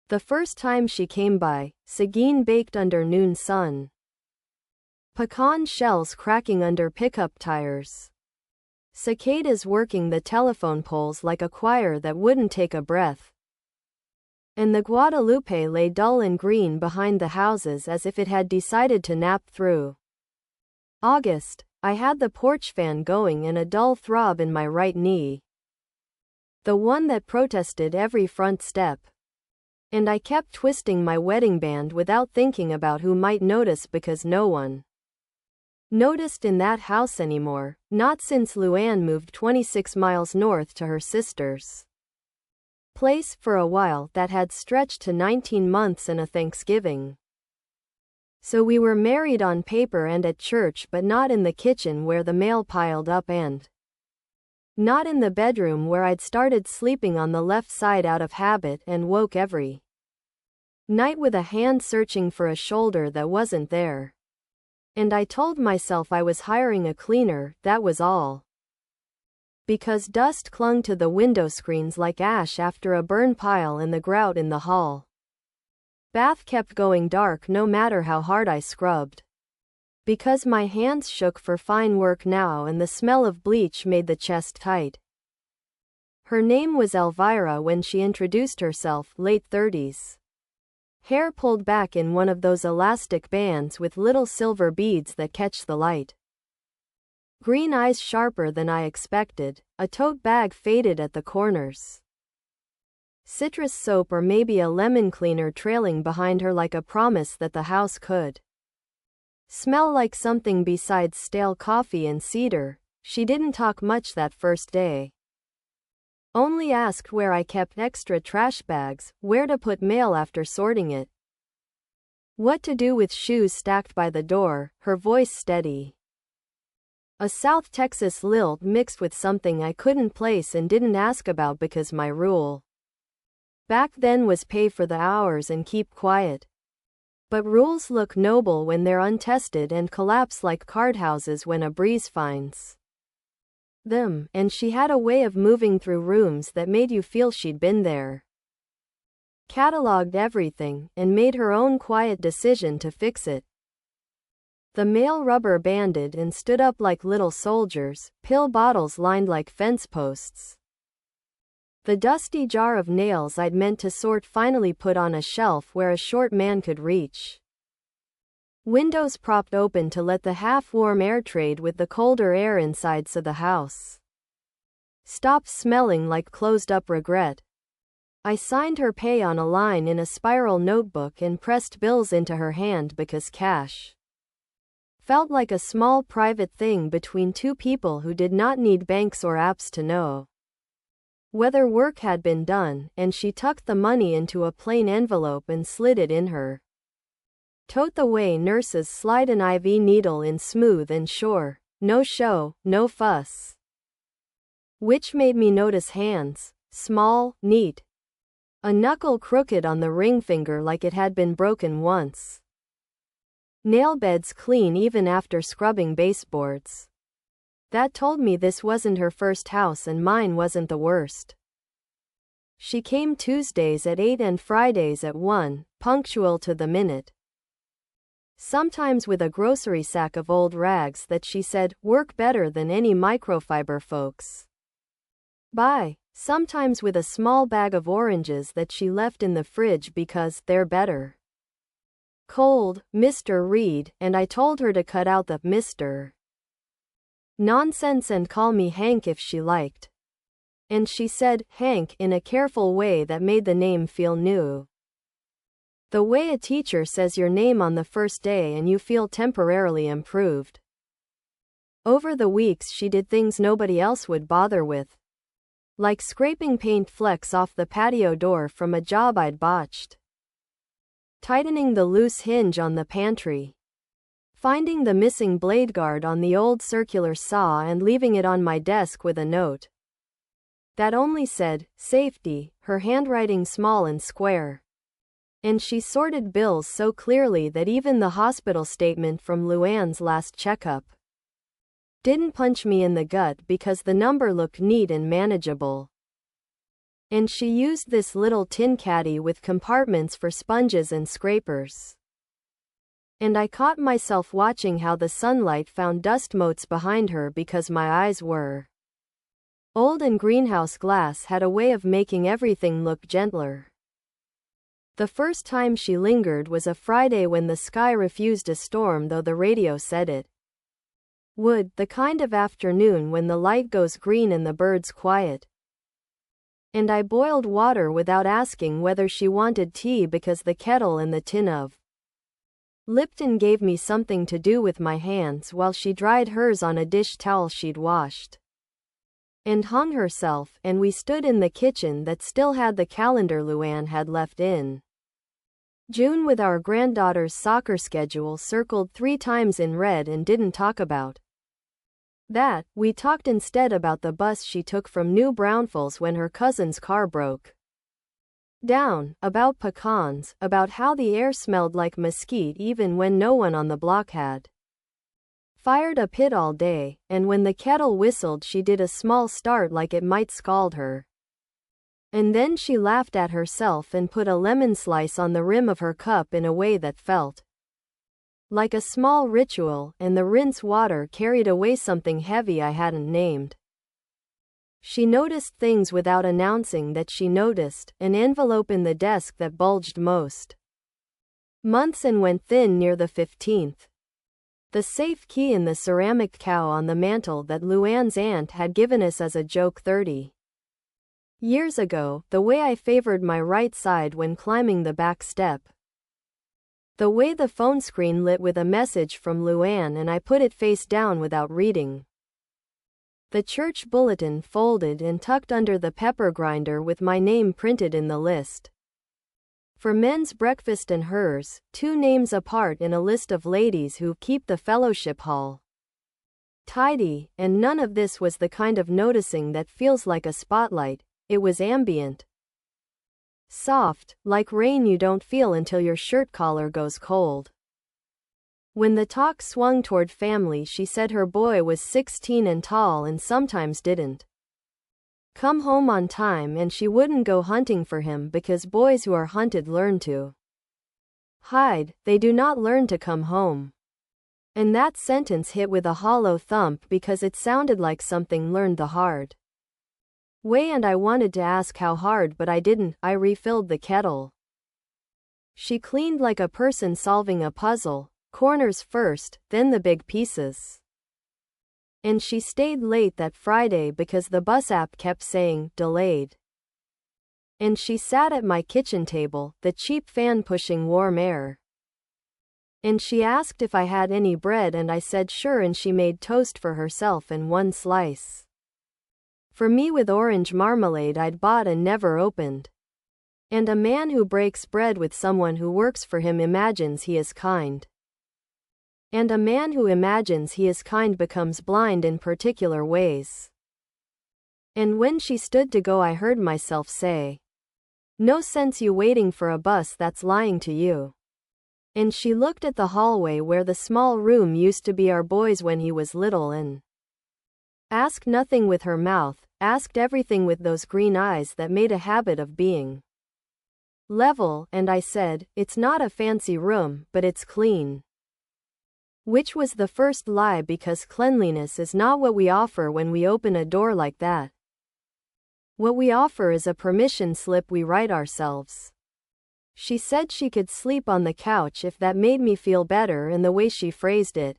The first time she came by, sagine baked under noon sun. Pecan shells cracking under pickup tires. Cicadas working the telephone poles like a choir that wouldn't take a breath. And the Guadalupe lay dull and green behind the houses as if it had decided to nap through August. I had the porch fan going and a dull throb in my right knee. The one that protested every front step. And I kept twisting my wedding band without thinking about who might notice because no one noticed in that house anymore, not since Luann moved 26 miles north to her sister's place for a while that had stretched to 19 months and a Thanksgiving. So we were married on paper and at church, but not in the kitchen where the mail piled up, and not in the bedroom where I'd started sleeping on the left side out of habit and woke every night with a hand searching for a shoulder that wasn't there. And I told myself I was hiring a cleaner, that was all. Because dust clung to the window screens like ash after a burn pile and the grout in the hall bath kept going dark no matter how hard I scrubbed. Because my hands shook for fine work now and the smell of bleach made the chest tight. Her name was Elvira when she introduced herself, late 30s. Hair pulled back in one of those elastic bands with little silver beads that catch the light. Green eyes sharper than I expected, a tote bag faded at the corners. Citrus soap or maybe a lemon cleaner trailing behind her like a promise that the house could smell like something besides stale coffee and cedar. She didn't talk much that first day. Only asked where I kept extra trash bags, where to put mail after sorting it, what to do with shoes stacked by the door, her voice steady. A South Texas lilt mixed with something I couldn't place and didn't ask about because my rule back then was pay for the hours and keep quiet. But rules look noble when they're untested and collapse like card houses when a breeze finds them, and she had a way of moving through rooms that made you feel she'd been there. Cataloged everything, and made her own quiet decision to fix it. The mail rubber banded and stood up like little soldiers, pill bottles lined like fence posts. The dusty jar of nails I'd meant to sort finally put on a shelf where a short man could reach. Windows propped open to let the half-warm air trade with the colder air inside so the house stopped smelling like closed-up regret. I signed her pay on a line in a spiral notebook and pressed bills into her hand because cash felt like a small private thing between two people who did not need banks or apps to know whether work had been done, and she tucked the money into a plain envelope and slid it in her tote the way nurses slide an IV needle in, smooth and sure, no show, no fuss. Which made me notice hands, small, neat. A knuckle crooked on the ring finger like it had been broken once. Nail beds clean even after scrubbing baseboards. That told me this wasn't her first house and mine wasn't the worst. She came Tuesdays at 8 and Fridays at 1, punctual to the minute. Sometimes with a grocery sack of old rags that she said work better than any microfiber folks buy. Sometimes with a small bag of oranges that she left in the fridge because they're better cold, Mr. Reed, and I told her to cut out the Mr. nonsense and call me Hank if she liked. And she said Hank in a careful way that made the name feel new. The way a teacher says your name on the first day and you feel temporarily improved. Over the weeks she did things nobody else would bother with. Like scraping paint flecks off the patio door from a job I'd botched. Tightening the loose hinge on the pantry. Finding the missing blade guard on the old circular saw and leaving it on my desk with a note that only said, safety, her handwriting small and square. And she sorted bills so clearly that even the hospital statement from Luann's last checkup didn't punch me in the gut because the number looked neat and manageable. And she used this little tin caddy with compartments for sponges and scrapers. And I caught myself watching how the sunlight found dust motes behind her because my eyes were old, and greenhouse glass had a way of making everything look gentler. The first time she lingered was a Friday when the sky refused a storm, though the radio said it would, the kind of afternoon when the light goes green and the birds quiet. And I boiled water without asking whether she wanted tea because the kettle and the tin of Lipton gave me something to do with my hands while she dried hers on a dish towel she'd washed and hung herself, and we stood in the kitchen that still had the calendar Luann had left in June with our granddaughter's soccer schedule circled 3 times in red, and didn't talk about that. We talked instead about the bus she took from New Braunfels when her cousin's car broke down, about pecans, about how the air smelled like mesquite even when no one on the block had fired a pit all day, and when the kettle whistled she did a small start like it might scald her. And then she laughed at herself and put a lemon slice on the rim of her cup in a way that felt like a small ritual, and the rinse water carried away something heavy I hadn't named. She noticed things without announcing that she noticed, an envelope in the desk that bulged most months and went thin near the 15th. The safe key in the ceramic cow on the mantel that Luann's aunt had given us as a joke 30 years ago, the way I favored my right side when climbing the back step. The way the phone screen lit with a message from Luann and I put it face down without reading. The church bulletin folded and tucked under the pepper grinder with my name printed in the list. For men's breakfast and hers, 2 names apart in a list of ladies who keep the fellowship hall tidy, and none of this was the kind of noticing that feels like a spotlight. It was ambient. Soft, like rain you don't feel until your shirt collar goes cold. When the talk swung toward family, she said her boy was 16 and tall and sometimes didn't come home on time, and she wouldn't go hunting for him because boys who are hunted learn to hide, they do not learn to come home. And that sentence hit with a hollow thump because it sounded like something learned the hard way, and I wanted to ask how hard, but I didn't. I refilled the kettle. She cleaned like a person solving a puzzle, corners first, then the big pieces. And she stayed late that Friday because the bus app kept saying, delayed. And she sat at my kitchen table, the cheap fan pushing warm air. And she asked if I had any bread, and I said sure, and she made toast for herself and 1 slice for me with orange marmalade I'd bought and never opened. And a man who breaks bread with someone who works for him imagines he is kind. And a man who imagines he is kind becomes blind in particular ways. And when she stood to go, I heard myself say, "No sense you waiting for a bus that's lying to you." And she looked at the hallway where the small room used to be our boy's when he was little, and asked nothing with her mouth, asked everything with those green eyes that made a habit of being level, and I said, "It's not a fancy room, but it's clean." Which was the first lie, because cleanliness is not what we offer when we open a door like that. What we offer is a permission slip we write ourselves. She said she could sleep on the couch if that made me feel better, and the way she phrased it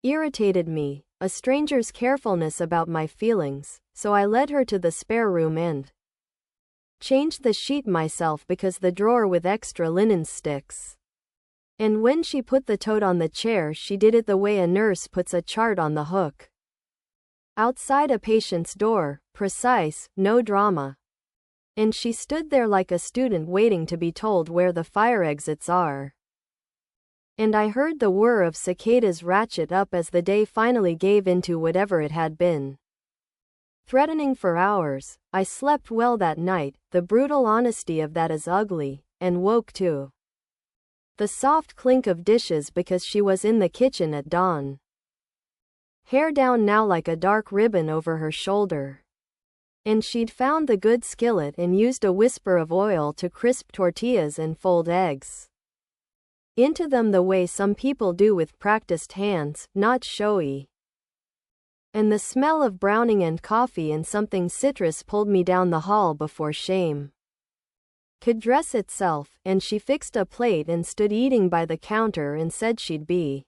irritated me, a stranger's carefulness about my feelings, so I led her to the spare room and changed the sheet myself because the drawer with extra linen sticks. And when she put the tote on the chair, she did it the way a nurse puts a chart on the hook outside a patient's door, precise, no drama. And she stood there like a student waiting to be told where the fire exits are. And I heard the whir of cicadas ratchet up as the day finally gave into whatever it had been threatening for hours. I slept well that night, the brutal honesty of that is ugly, and woke to the soft clink of dishes because she was in the kitchen at dawn. Hair down now like a dark ribbon over her shoulder. And she'd found the good skillet and used a whisper of oil to crisp tortillas and fold eggs into them the way some people do with practiced hands, not showy. And the smell of browning and coffee and something citrus pulled me down the hall before shame could dress itself, and she fixed a plate and stood eating by the counter and said she'd be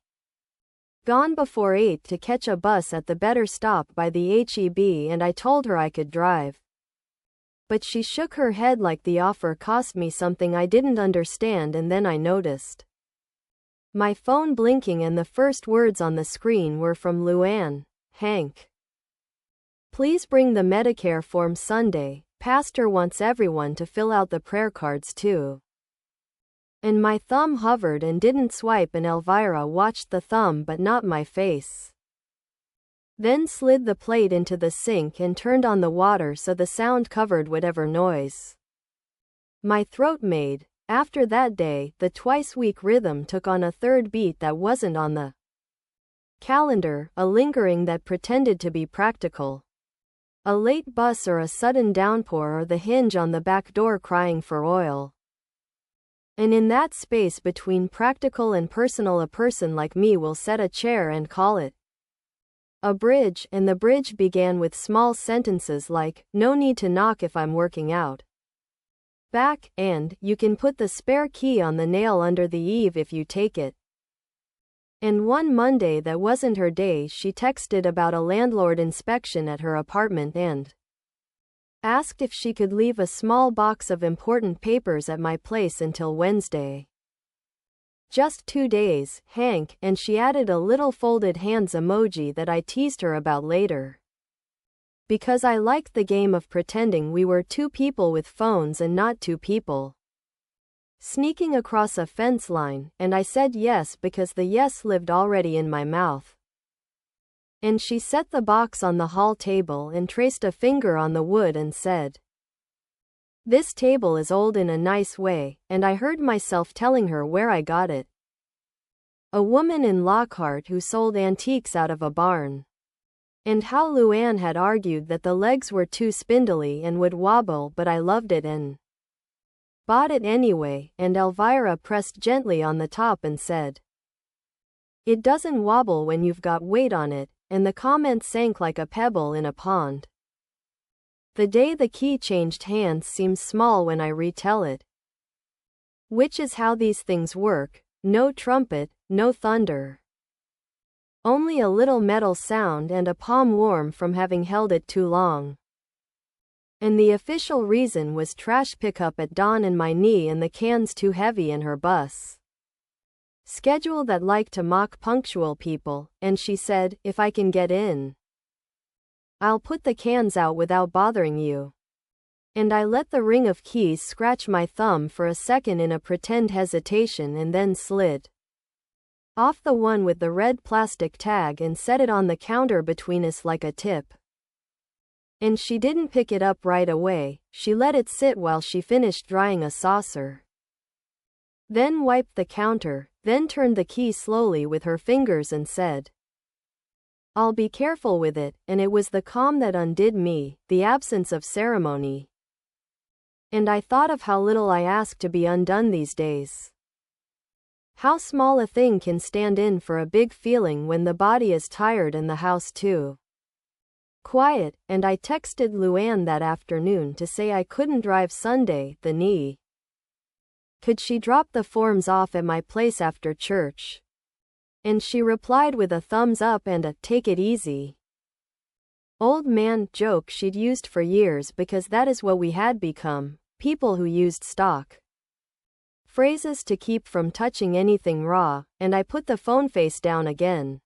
gone before 8 to catch a bus at the better stop by the HEB, and I told her I could drive. But she shook her head like the offer cost me something I didn't understand, and then I noticed my phone blinking and the first words on the screen were from Luann. Hank, please bring the Medicare form Sunday. Pastor wants everyone to fill out the prayer cards too. And my thumb hovered and didn't swipe, and Elvira watched the thumb but not my face. Then slid the plate into the sink and turned on the water so the sound covered whatever noise my throat made. After that day, the twice-week rhythm took on a third beat that wasn't on the calendar, a lingering that pretended to be practical. A late bus or a sudden downpour or the hinge on the back door crying for oil. And in that space between practical and personal, a person like me will set a chair and call it a bridge, and the bridge began with small sentences like, "No need to knock if I'm working out back," and "You can put the spare key on the nail under the eave if you take it." And one Monday that wasn't her day, she texted about a landlord inspection at her apartment and asked if she could leave a small box of important papers at my place until Wednesday. Just 2 days, Hank, and she added a little folded hands emoji that I teased her about later. Because I liked the game of pretending we were two people with phones and not two people sneaking across a fence line, and I said yes because the yes lived already in my mouth. And she set the box on the hall table and traced a finger on the wood and said, "This table is old in a nice way," and I heard myself telling her where I got it. A woman in Lockhart who sold antiques out of a barn. And how Luann had argued that the legs were too spindly and would wobble, but I loved it and bought it anyway, and Elvira pressed gently on the top and said, "It doesn't wobble when you've got weight on it," and the comment sank like a pebble in a pond. The day the key changed hands seems small when I retell it. Which is how these things work. No trumpet, no thunder. Only a little metal sound and a palm warm from having held it too long. And the official reason was trash pickup at dawn and my knee and the cans too heavy in her bus schedule that liked to mock punctual people, and she said, "If I can get in, I'll put the cans out without bothering you." And I let the ring of keys scratch my thumb for a second in a pretend hesitation and then slid off the one with the red plastic tag and set it on the counter between us like a tip. And she didn't pick it up right away, she let it sit while she finished drying a saucer. Then wiped the counter, then turned the key slowly with her fingers and said, "I'll be careful with it," and it was the calm that undid me, the absence of ceremony. And I thought of how little I ask to be undone these days. How small a thing can stand in for a big feeling when the body is tired and the house too quiet, and I texted Luann that afternoon to say I couldn't drive Sunday, the knee. Could she drop the forms off at my place after church? And she replied with a thumbs up and a "take it easy" old man joke she'd used for years because that is what we had become, people who used stock phrases to keep from touching anything raw, and I put the phone face down again.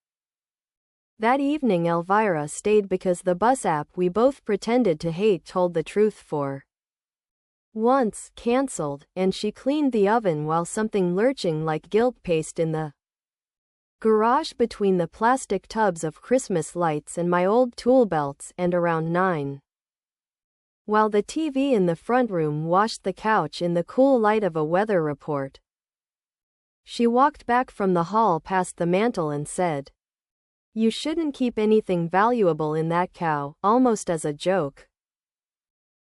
That evening Elvira stayed because the bus app we both pretended to hate told the truth for once cancelled, and she cleaned the oven while something lurching like guilt paced in the garage between the plastic tubs of Christmas lights and my old tool belts, and around 9. While the TV in the front room washed the couch in the cool light of a weather report. She walked back from the hall past the mantel and said, "You shouldn't keep anything valuable in that cow," almost as a joke.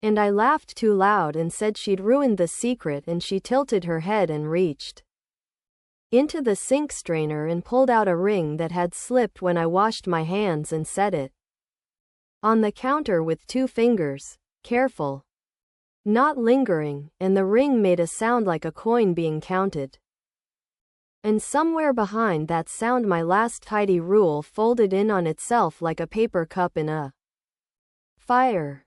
And I laughed too loud and said she'd ruined the secret, and she tilted her head and reached into the sink strainer and pulled out a ring that had slipped when I washed my hands and set it on the counter with 2 fingers, careful, not lingering, and the ring made a sound like a coin being counted. And somewhere behind that sound my last tidy rule folded in on itself like a paper cup in a fire.